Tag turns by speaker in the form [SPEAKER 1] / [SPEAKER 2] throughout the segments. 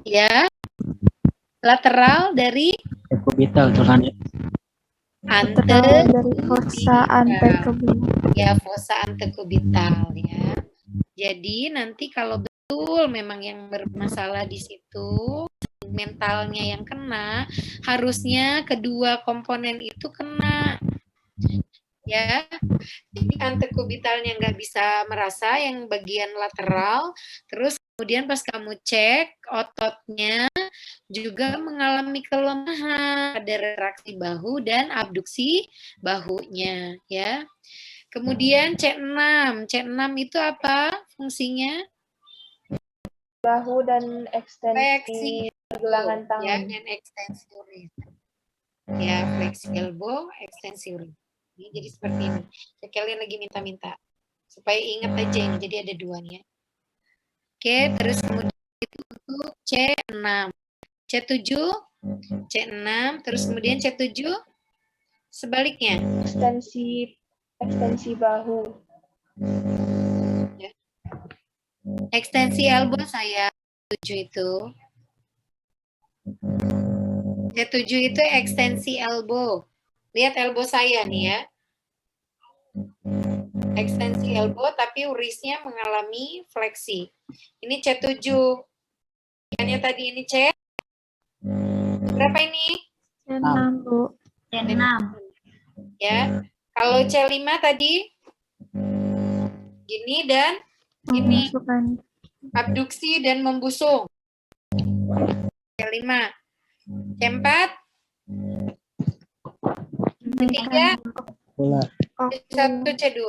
[SPEAKER 1] Ya, lateral dari
[SPEAKER 2] Kubital tulisan
[SPEAKER 3] Lateral dari fossa antekubital.
[SPEAKER 1] ya, fossa antekubital ya. Jadi nanti kalau betul memang yang bermasalah di situ mentalnya yang kena, harusnya kedua komponen itu kena ya. Jadi antekubitalnya nggak bisa merasa yang bagian lateral, terus kemudian pas kamu cek ototnya juga mengalami kelemahan pada retraksi bahu dan abduksi bahunya ya. Kemudian C6. C6 itu apa fungsinya?
[SPEAKER 3] Bahu dan ekstensi pergelangan
[SPEAKER 1] ya,
[SPEAKER 3] tangan.
[SPEAKER 1] dan ekstensi wrist. Ya, fleksi elbow, ekstensi wrist. Ini jadi seperti ini. Kalian lagi minta-minta supaya ingat aja ini. Jadi ada dua nih ya. Oke, terus kemudian itu untuk C6. C7, C6, terus kemudian C7 sebaliknya.
[SPEAKER 3] Ekstensi bahu.
[SPEAKER 1] Ya. Ekstensi elbow saya 7 itu. C7 itu ekstensi elbow. Lihat elbow saya nih ya. Ekstensi elbow tapi wristnya mengalami fleksi. Ini C7. Ikannya tadi ini C. Berapa ini?
[SPEAKER 3] C6, Bu.
[SPEAKER 4] C6.
[SPEAKER 1] Ya. Kalau C5 tadi gini dan gini.
[SPEAKER 3] Memasukkan.
[SPEAKER 1] Abduksi dan membusung. C5. C4. C3. C1, C2.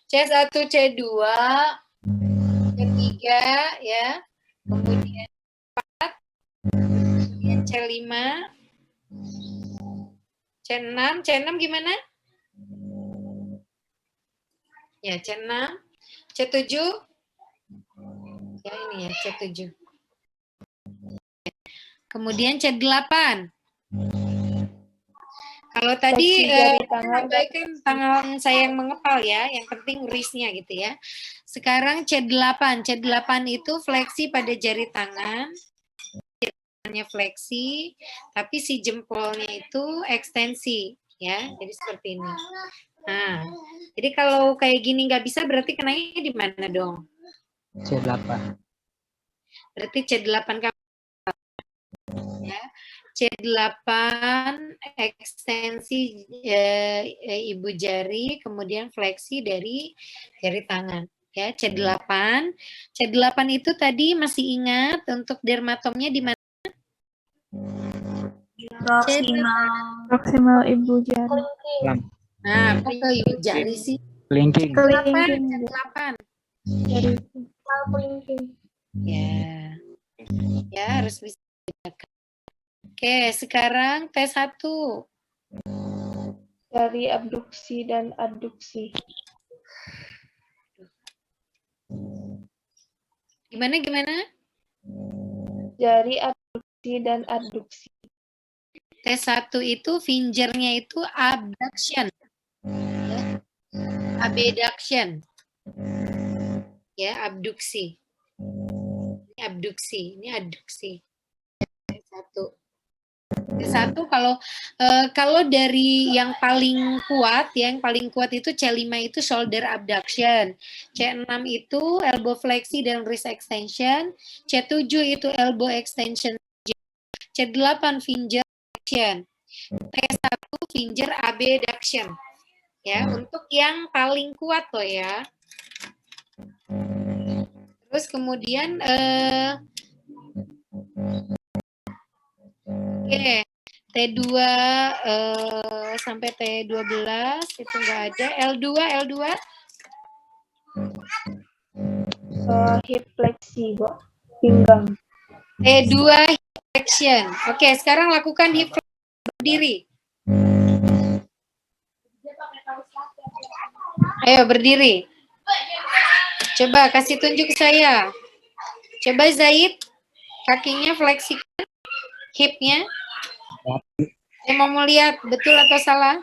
[SPEAKER 1] C1, C2. C3 ya. Kemudian 4. Kemudian C5. C6. C6 gimana? Ya, C6. C7. Ya, ini ya, C7. Kemudian C8. Kalau tadi sampaikan tangan saya yang mengepal ya, yang penting wristnya gitu ya. Sekarang C8. C8 itu fleksi pada jari tangan. Jarinya fleksi, tapi si jempolnya itu ekstensi ya. Jadi seperti ini. Nah, jadi kalau kayak gini nggak bisa berarti kenanya di mana dong?
[SPEAKER 2] C8.
[SPEAKER 1] Berarti C8 kamu ya. C8 ekstensi ibu jari, kemudian fleksi dari jari tangan. Ya, C8. C8 itu tadi masih ingat untuk dermatomnya di mana?
[SPEAKER 3] Proximal ibu jari.
[SPEAKER 1] Nah, kok ibu jari sih?
[SPEAKER 2] Kelingking.
[SPEAKER 1] C8.
[SPEAKER 3] Jari.
[SPEAKER 1] Ya. Ya, harus bisa dibedakan. Oke, sekarang T1.
[SPEAKER 3] Jari abduksi dan adduksi.
[SPEAKER 1] Gimana?
[SPEAKER 3] Jari abduksi dan adduksi.
[SPEAKER 1] T1 itu fingernya itu abduction. Ya. Abduction. Ya, abduksi. Ini abduksi, ini adduksi. T1. T1 kalau dari yang paling kuat, itu C5 itu shoulder abduction. C6 itu elbow fleksi dan wrist extension. C7 itu elbow extension. C8 finger abduction. T1 finger abduction. Ya, untuk yang paling kuat loh ya. Terus kemudian oke, T2 sampai T12 itu enggak ada. L2
[SPEAKER 3] Hip fleksi, Bu. Pinggang.
[SPEAKER 1] T2 hip flexion. Oke, sekarang lakukan hip flexion berdiri. Ayo berdiri. Coba kasih tunjuk saya. Coba Zaid, kakinya fleksikan, hipnya. Saya mau lihat betul atau salah.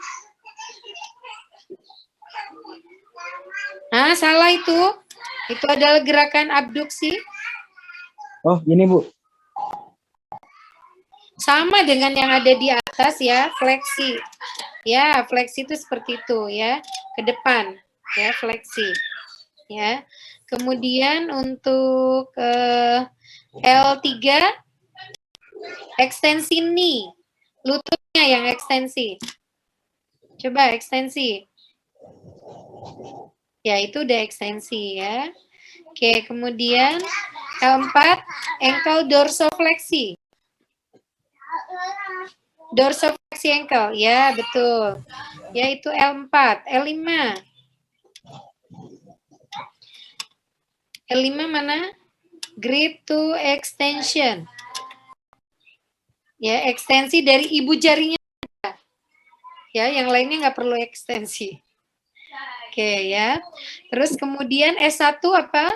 [SPEAKER 1] Nah, salah itu. Itu adalah gerakan abduksi.
[SPEAKER 2] Oh, ini Bu.
[SPEAKER 1] Sama dengan yang ada di atas ya, fleksi. Ya, fleksi itu seperti itu ya, ke depan ya, fleksi. Ya. Kemudian untuk L3 ekstensi knee. Lututnya yang ekstensi. Coba ekstensi. Ya, itu udah ekstensi ya. Oke, kemudian L4 ankle dorsofleksi. Dorsofleksi ankle, ya betul. Ya itu L4, L5. L5 mana? Grip to extension. Ya, ekstensi dari ibu jarinya. Ya, yang lainnya nggak perlu ekstensi. Oke ya. Terus kemudian S1 apa?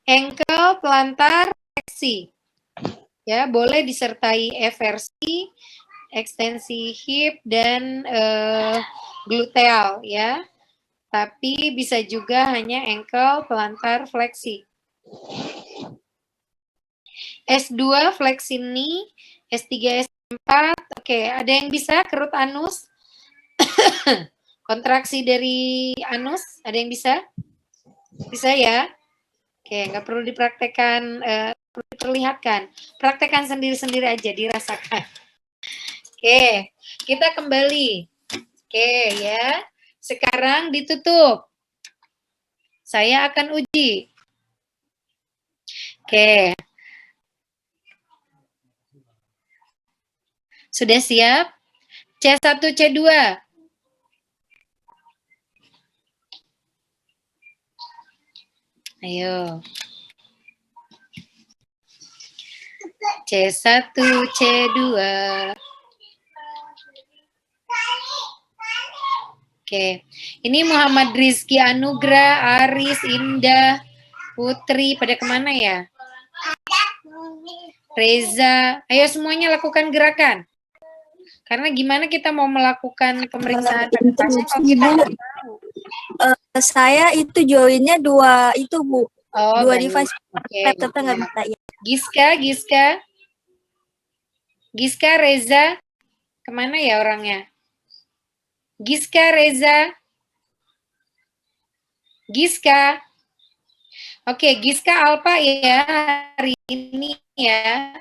[SPEAKER 1] Ankle plantar fleksi. Ya, boleh disertai eversi, ekstensi hip dan gluteal ya. Tapi bisa juga hanya ankle plantar fleksi. S2 fleksi knee, S3 S4. Oke, ada yang bisa kerut anus? Kontraksi dari anus, ada yang bisa? Bisa ya? Oke, nggak perlu dipraktekkan, perlu diperlihatkan. Praktekkan sendiri-sendiri aja, dirasakan. Oke, kita kembali. Oke ya, sekarang ditutup. Saya akan uji. Oke. Sudah siap? C1, C2. Ayo. C1, C2. Oke. Ini Muhammad Rizky Anugrah, Aris, Indah, Putri. Pada kemana ya? Reza. Ayo semuanya lakukan gerakan. Karena gimana kita mau melakukan pemeriksaan pada pasien kalau kita nggak tahu.
[SPEAKER 4] Saya itu joinnya dua itu Bu.
[SPEAKER 1] Oh,
[SPEAKER 4] Dua
[SPEAKER 1] baik.
[SPEAKER 4] device.
[SPEAKER 1] Oke,
[SPEAKER 4] Laptopnya nggak bisa ya.
[SPEAKER 1] Giska, Reza, kemana ya orangnya? Giska, Reza, Giska. Oke, Giska Alpa ya hari ini ya.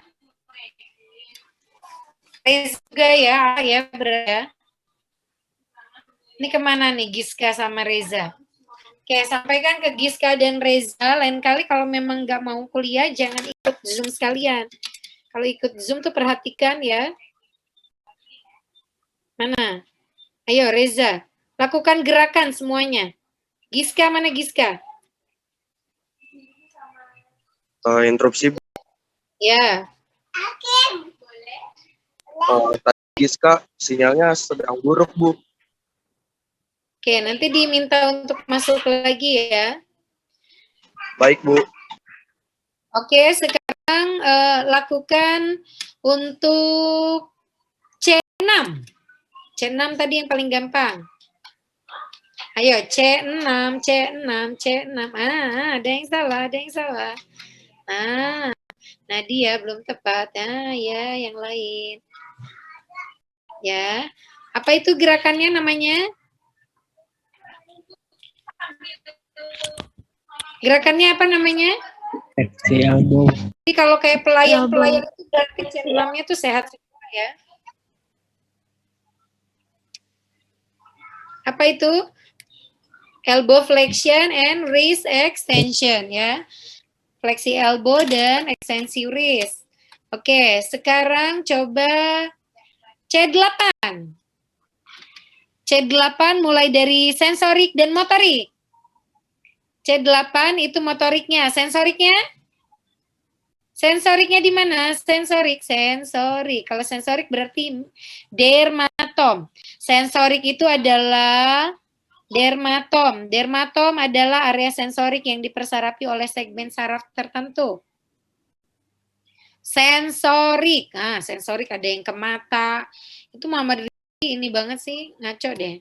[SPEAKER 1] Reza juga ya berada. Ini kemana nih Giska sama Reza? Oke, sampaikan ke Giska dan Reza, lain kali kalau memang nggak mau kuliah, jangan ikut Zoom sekalian. Kalau ikut Zoom tuh perhatikan ya. Mana? Ayo Reza, lakukan gerakan semuanya. Giska, mana Giska?
[SPEAKER 5] Interupsi.
[SPEAKER 1] Ya.
[SPEAKER 5] Tadi Giska sinyalnya sedang buruk Bu.
[SPEAKER 1] Oke, nanti diminta untuk masuk lagi ya.
[SPEAKER 5] Baik Bu.
[SPEAKER 1] Oke, sekarang lakukan untuk C6. C6 tadi yang paling gampang. Ayo, C6. Ah, ada yang salah. Ah, Nadia belum tepat. Ah, ya, yang lain. Ya. Apa itu gerakannya namanya? Gerakannya apa namanya?
[SPEAKER 2] Fleksi elbow.
[SPEAKER 1] Jadi kalau kayak pelayan-pelayan itu berarti C6-nya tuh sehat semua ya. Apa itu? Elbow flexion and wrist extension ya. Fleksi elbow dan ekstensi wrist. Oke, sekarang coba C8. C8 mulai dari sensorik dan motorik. C8 itu motoriknya, sensoriknya? Sensoriknya di mana? Sensorik. Kalau sensorik berarti dermatom. Sensorik itu adalah dermatom. Dermatom adalah area sensorik yang dipersarapi oleh segmen saraf tertentu. Sensorik. Nah, sensorik ada yang ke mata. Itu Muhammad Rizky ini banget sih, ngaco deh.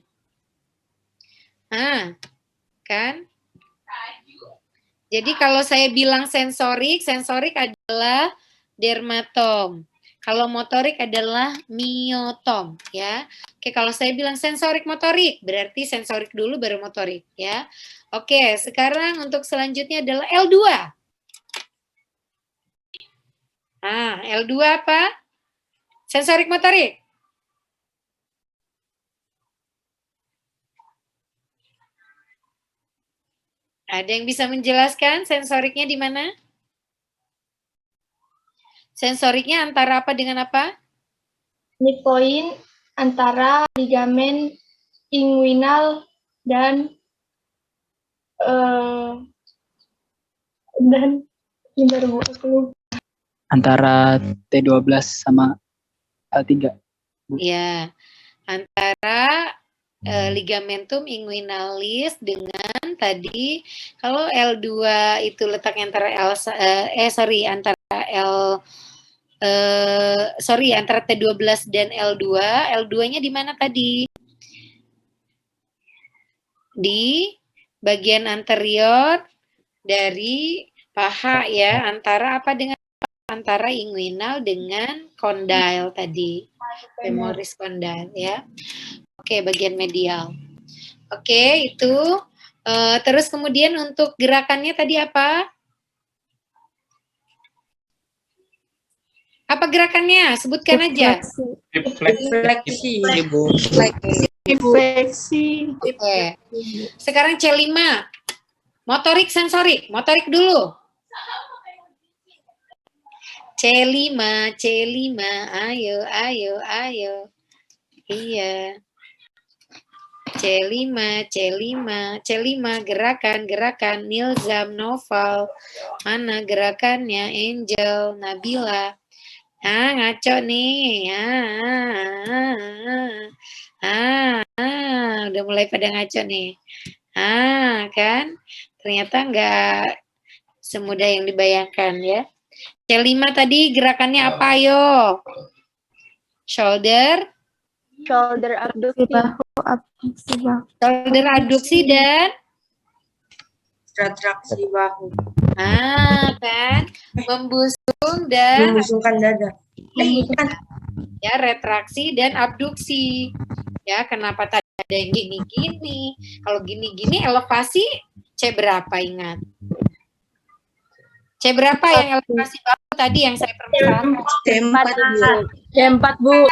[SPEAKER 1] Nah, kan? Jadi kalau saya bilang sensorik adalah dermatom. Kalau motorik adalah miotom, ya. Oke, kalau saya bilang sensorik motorik, berarti sensorik dulu baru motorik, ya. Oke, sekarang untuk selanjutnya adalah L2. Nah, L2 apa? Sensorik motorik. Ada yang bisa menjelaskan sensoriknya di mana? Sensoriknya antara apa dengan apa?
[SPEAKER 3] Ini poin antara ligamen inguinal dan ini baru aku lupa.
[SPEAKER 2] Antara T12 sama L3.
[SPEAKER 1] Ya, antara ligamentum inguinalis dengan tadi kalau L2 itu letaknya antara antara T12 dan L2. L2-nya di mana tadi? Di bagian anterior dari paha ya, antara apa dengan antara inguinal dengan kondil tadi. Femoris kondil ya. Oke, bagian medial. Oke, itu. Terus kemudian untuk gerakannya tadi apa? Apa gerakannya? Sebutkan aja.
[SPEAKER 6] Refleksi.
[SPEAKER 1] Oke. Sekarang C5. Motorik sensorik. Motorik dulu. C5. Ayo. Iya. C5, gerakan, Nilzam, Noval, mana gerakannya, Angel, Nabila, ngaco nih, udah mulai pada ngaco nih, kan, ternyata nggak semudah yang dibayangkan ya. C5 tadi gerakannya apa, ayo? Shoulder
[SPEAKER 3] abduksi,
[SPEAKER 1] shoulder abduksi dan
[SPEAKER 6] Retraksi bahu.
[SPEAKER 1] kan membusung dan
[SPEAKER 6] Membusungkan dada.
[SPEAKER 1] ya retraksi dan abduksi. Ya, kenapa tadi ada yang gini-gini? Kalau gini-gini elevasi C berapa ingat? C berapa yang elevasi bahu tadi yang saya permasalahkan?
[SPEAKER 6] C4, Bu.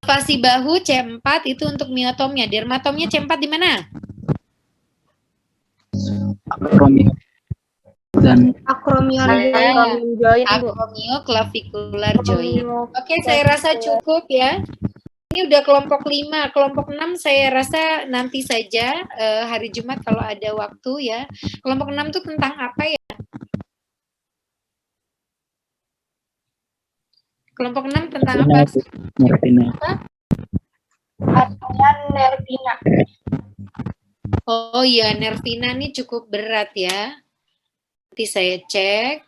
[SPEAKER 1] Elevasi bahu C4 itu untuk miotomnya. Dermatomnya C4 di mana?
[SPEAKER 2] Akromio dan
[SPEAKER 1] Acromioclavicular joint. Oke, saya rasa cukup ya. Ini udah kelompok 5, kelompok 6 saya rasa nanti saja hari Jumat kalau ada waktu ya. Kelompok 6 itu tentang apa ya? Kelompok 6 tentang apa?
[SPEAKER 2] Nervina.
[SPEAKER 3] nervina.
[SPEAKER 1] Oh iya, nervina ini cukup berat ya. Nanti saya cek.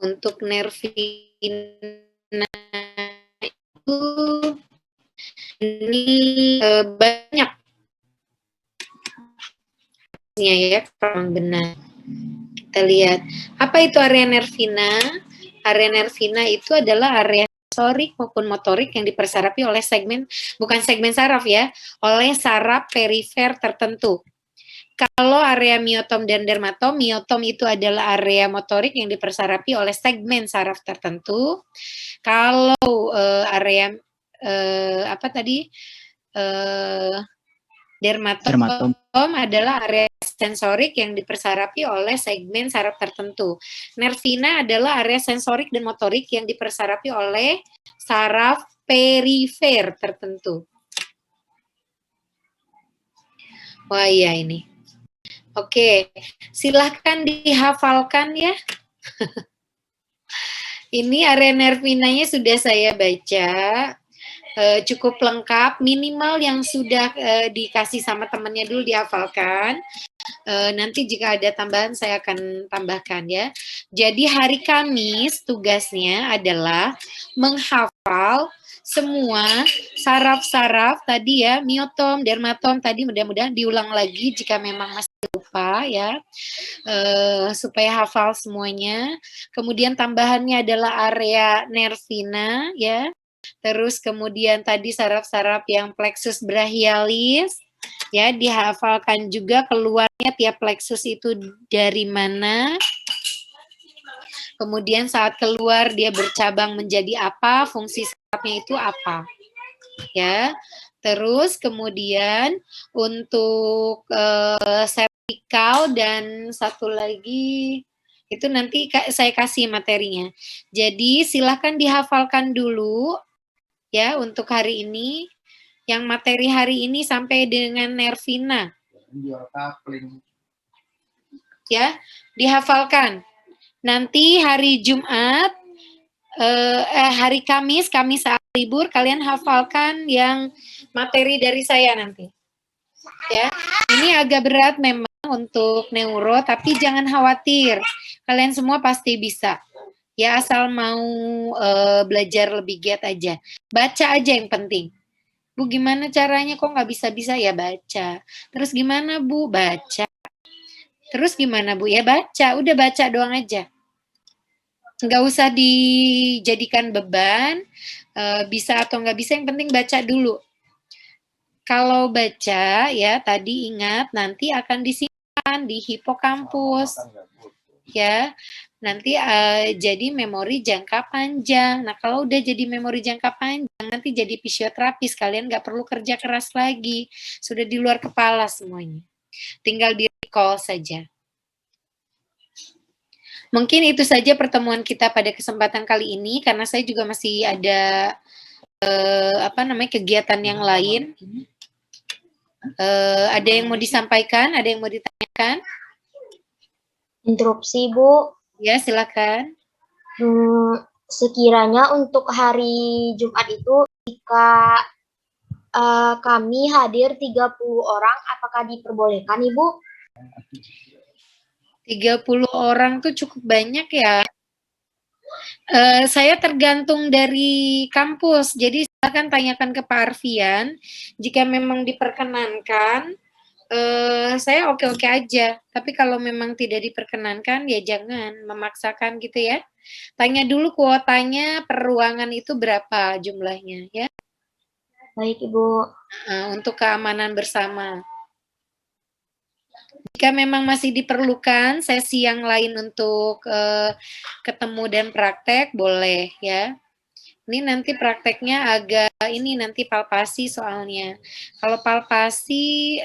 [SPEAKER 1] Untuk nervina itu ini banyak ya, kurang benar. Kita lihat apa itu area nervina. Area nervina itu adalah area sensorik maupun motorik yang dipersarapi oleh bukan segmen saraf ya, oleh saraf perifer tertentu. Kalau area miotom dan dermatom, miotom itu adalah area motorik yang dipersarapi oleh segmen saraf tertentu. Kalau area dermatom adalah area sensorik yang dipersarapi oleh segmen saraf tertentu. Nervina adalah area sensorik dan motorik yang dipersarapi oleh saraf perifer tertentu. Wah iya ini. Oke, silahkan dihafalkan ya. Ini area nervinanya sudah saya baca. Cukup lengkap, minimal yang sudah dikasih sama temannya dulu dihafalkan. Nanti jika ada tambahan saya akan tambahkan ya. Jadi hari Kamis tugasnya adalah menghafal semua saraf-saraf tadi ya, miotom, dermatom tadi mudah-mudahan diulang lagi jika memang masih lupa ya, supaya hafal semuanya. Kemudian tambahannya adalah area nervina ya. Terus kemudian tadi saraf-saraf yang plexus brachialis ya, dihafalkan juga keluarnya tiap plexus itu dari mana. Kemudian saat keluar dia bercabang menjadi apa, fungsi sarafnya itu apa. Ya. Terus kemudian untuk servikal dan satu lagi itu nanti saya kasih materinya. Jadi silahkan dihafalkan dulu ya untuk hari ini. Yang materi hari ini sampai dengan nervina. Ya, dihafalkan. Nanti hari Jumat, hari Kamis saat libur, kalian hafalkan yang materi dari saya nanti. Ya, ini agak berat memang untuk neuro, tapi jangan khawatir. Kalian semua pasti bisa. Ya, asal mau belajar lebih giat aja. Baca aja yang penting. Bu, gimana caranya kok nggak bisa-bisa? Ya baca. Terus gimana Bu? Baca. Terus gimana Bu? Ya baca. Udah baca doang aja. Nggak usah dijadikan beban. Bisa atau nggak bisa, yang penting baca dulu. Kalau baca ya tadi ingat nanti akan disimpan di hipokampus. Ya, nanti jadi memori jangka panjang. Nah, kalau udah jadi memori jangka panjang, nanti jadi fisioterapis. Kalian nggak perlu kerja keras lagi. Sudah di luar kepala semuanya. Tinggal di recall saja. Mungkin itu saja pertemuan kita pada kesempatan kali ini, karena saya juga masih ada kegiatan yang lain. Ada yang mau disampaikan? Ada yang mau ditanyakan?
[SPEAKER 3] Interupsi, Bu.
[SPEAKER 1] Ya, silakan.
[SPEAKER 3] Sekiranya untuk hari Jumat itu, jika kami hadir 30 orang, apakah diperbolehkan, Ibu?
[SPEAKER 1] 30 orang tuh cukup banyak ya. Saya tergantung dari kampus, jadi silakan tanyakan ke Pak Arfian. Jika memang diperkenankan, saya oke-oke aja. Tapi kalau memang tidak diperkenankan, ya jangan memaksakan gitu ya. Tanya dulu kuotanya per ruangan itu berapa jumlahnya ya.
[SPEAKER 3] Baik, Ibu.
[SPEAKER 1] Untuk keamanan bersama. Jika memang masih diperlukan sesi yang lain untuk ketemu dan praktek, boleh ya. Ini nanti prakteknya agak ini nanti palpasi soalnya. Kalau palpasi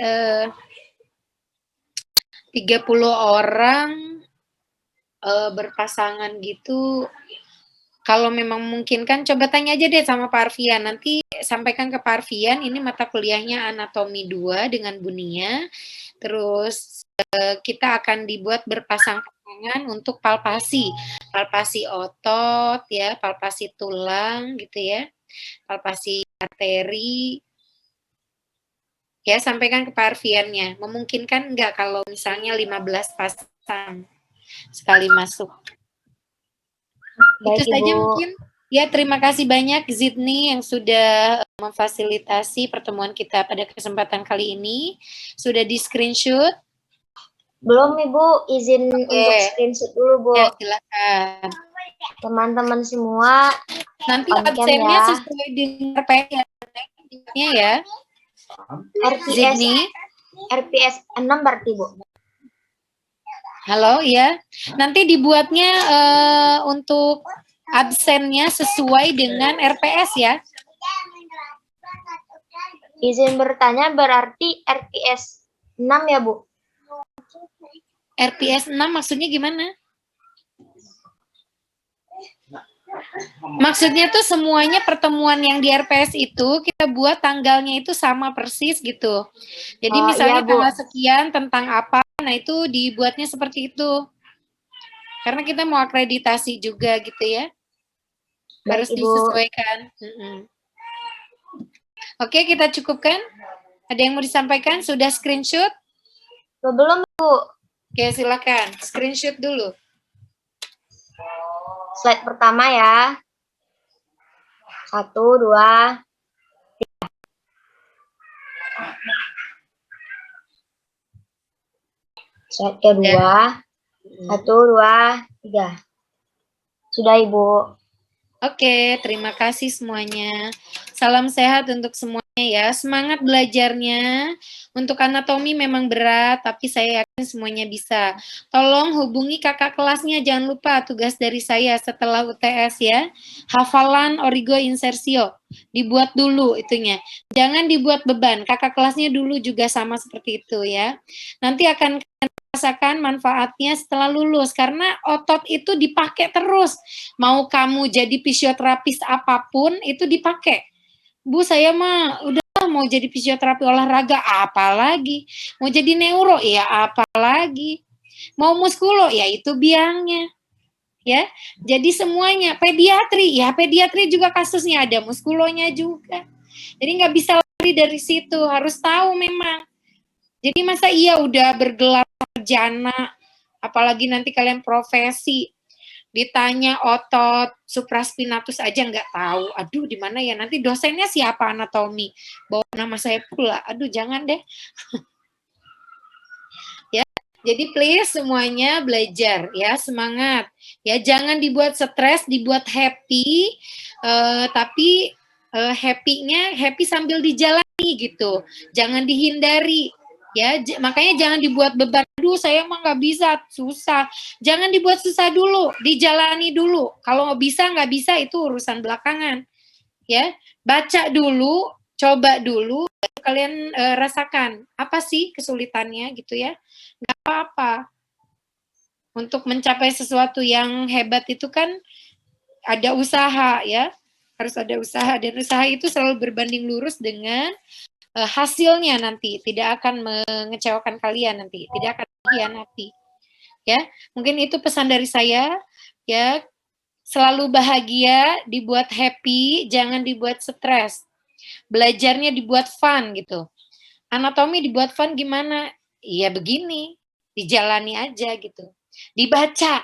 [SPEAKER 1] 30 orang berpasangan gitu. Kalau memang memungkinkan, coba tanya aja deh sama Pak Arfian. Nanti sampaikan ke Pak Arfian, ini mata kuliahnya anatomi 2 dengan Bunia. Terus kita akan dibuat berpasang-pasangan untuk palpasi. Palpasi otot, ya, palpasi tulang gitu ya. Palpasi arteri. Ya, sampaikan ke Pak Arfiannya. Memungkinkan enggak kalau misalnya 15 pasang sekali masuk?
[SPEAKER 3] Baik,
[SPEAKER 1] Itu saja
[SPEAKER 3] Ibu.
[SPEAKER 1] mungkin. Ya, terima kasih banyak Zidni yang sudah memfasilitasi pertemuan kita pada kesempatan kali ini. Sudah di screenshot?
[SPEAKER 3] Belum, Ibu. Izin untuk screenshot dulu, Bu.
[SPEAKER 1] Ya, silakan.
[SPEAKER 3] Teman-teman semua,
[SPEAKER 1] Nanti
[SPEAKER 3] on cam
[SPEAKER 1] absennya
[SPEAKER 3] ya.
[SPEAKER 1] sesuai dengan RPS-nya ya. Zidni.
[SPEAKER 3] RPS 6 berarti, Bu.
[SPEAKER 1] Halo, ya. Nanti dibuatnya untuk absennya sesuai dengan RPS ya.
[SPEAKER 3] Izin bertanya berarti RPS 6 ya, Bu?
[SPEAKER 1] RPS 6 maksudnya gimana? Maksudnya tuh semuanya pertemuan yang di RPS itu kita buat tanggalnya itu sama persis gitu. Jadi misalnya
[SPEAKER 3] iya, Bu.
[SPEAKER 1] tanggal sekian tentang apa, nah itu dibuatnya seperti itu. Karena kita mau akreditasi juga gitu ya. Harus
[SPEAKER 3] Baik, Ibu.
[SPEAKER 1] disesuaikan. Oke, kita cukupkan. Ada yang mau disampaikan? Sudah screenshot?
[SPEAKER 3] Belum, Bu.
[SPEAKER 1] Oke, silakan. Screenshot dulu.
[SPEAKER 3] Slide pertama ya. 1, 2, slide kedua. 1, 2, 3. Sudah, Ibu.
[SPEAKER 1] Oke, terima kasih semuanya. Salam sehat untuk semuanya ya. Semangat belajarnya. Untuk anatomi memang berat, tapi saya yakin semuanya bisa. Tolong hubungi kakak kelasnya, jangan lupa tugas dari saya setelah UTS ya. Hafalan origo insertio. Dibuat dulu itunya. Jangan dibuat beban. Kakak kelasnya dulu juga sama seperti itu ya. Nanti akan rasakan manfaatnya setelah lulus karena otot itu dipakai terus. Mau kamu jadi fisioterapis apapun itu dipakai. Bu, saya mah udah mau jadi fisioterapi olahraga apalagi. Mau jadi neuro ya apalagi. Mau muskulo ya itu biangnya. Ya. Jadi semuanya pediatri ya pediatri juga kasusnya ada muskulonya juga. Jadi nggak bisa lari dari situ, harus tahu memang. Jadi masa iya udah bergelar sarjana, apalagi nanti kalian profesi, ditanya otot supraspinatus aja nggak tahu. Aduh, di mana ya? Nanti dosennya siapa anatomi? Bawa nama saya pula. Aduh, jangan deh. Ya, jadi please semuanya belajar ya, semangat. Ya, jangan dibuat stres, dibuat happy, tapi happy-nya happy sambil dijalani gitu. Jangan dihindari. Ya, makanya jangan dibuat beban. Aduh, saya mah nggak bisa, susah. Jangan dibuat susah dulu, dijalani dulu. Kalau nggak bisa itu urusan belakangan. Ya, baca dulu, coba dulu, baru kalian rasakan apa sih kesulitannya gitu ya. Nggak apa-apa. Untuk mencapai sesuatu yang hebat itu kan ada usaha ya, harus ada usaha dan usaha itu selalu berbanding lurus dengan hasilnya nanti, tidak akan mengecewakan kalian nanti, tidak akan mengkhianati. Ya, mungkin itu pesan dari saya. Ya, selalu bahagia, dibuat happy, jangan dibuat stres. Belajarnya dibuat fun gitu. Anatomi dibuat fun gimana? Iya begini, dijalani aja gitu. Dibaca,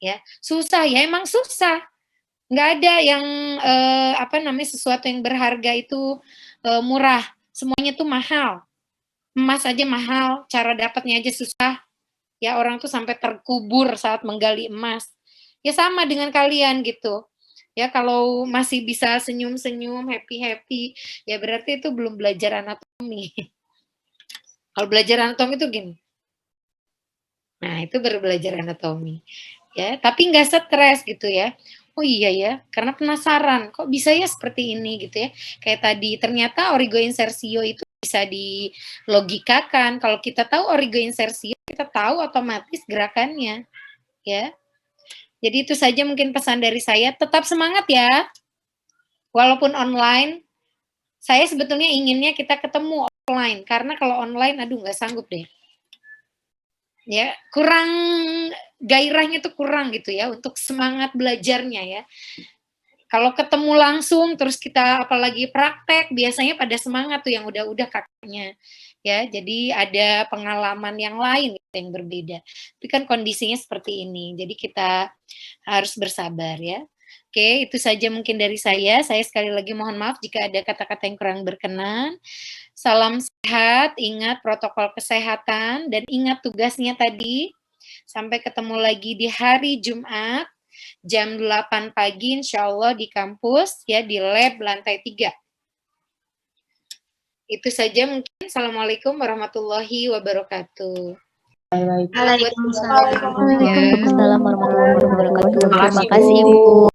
[SPEAKER 1] ya susah ya emang susah. Nggak ada yang sesuatu yang berharga itu murah. Semuanya tuh mahal. Emas aja mahal, cara dapatnya aja susah. Ya orang tuh sampai terkubur saat menggali emas. Ya sama dengan kalian gitu. Ya kalau masih bisa senyum-senyum, happy-happy, ya berarti itu belum belajar anatomi. Kalau belajar anatomi itu gini. Nah, itu baru belajar anatomi. Ya, tapi nggak stres gitu ya. Oh iya ya, karena penasaran, kok bisa ya seperti ini gitu ya. Kayak tadi, ternyata origo insertio itu bisa dilogikakan. Kalau kita tahu origo insertio, kita tahu otomatis gerakannya. Ya. Jadi itu saja mungkin pesan dari saya. Tetap semangat ya. Walaupun online, saya sebetulnya inginnya kita ketemu offline. Karena kalau online, aduh nggak sanggup deh. Ya, kurang gairahnya tuh kurang gitu ya untuk semangat belajarnya ya. Kalau ketemu langsung terus kita apalagi praktek biasanya pada semangat tuh yang udah kakaknya ya. Jadi ada pengalaman yang lain yang berbeda. Tapi kan kondisinya seperti ini. Jadi kita harus bersabar ya. Oke, itu saja mungkin dari saya. Saya sekali lagi mohon maaf jika ada kata-kata yang kurang berkenan. Salam sehat, ingat protokol kesehatan, dan ingat tugasnya tadi. Sampai ketemu lagi di hari Jumat, jam 8 pagi, insya Allah di kampus, ya di lab lantai 3. Itu saja mungkin. Assalamualaikum warahmatullahi wabarakatuh.
[SPEAKER 3] Waalaikumsalam.
[SPEAKER 4] Waalaikumsalam warahmatullahi wabarakatuh. Terima kasih, Bu.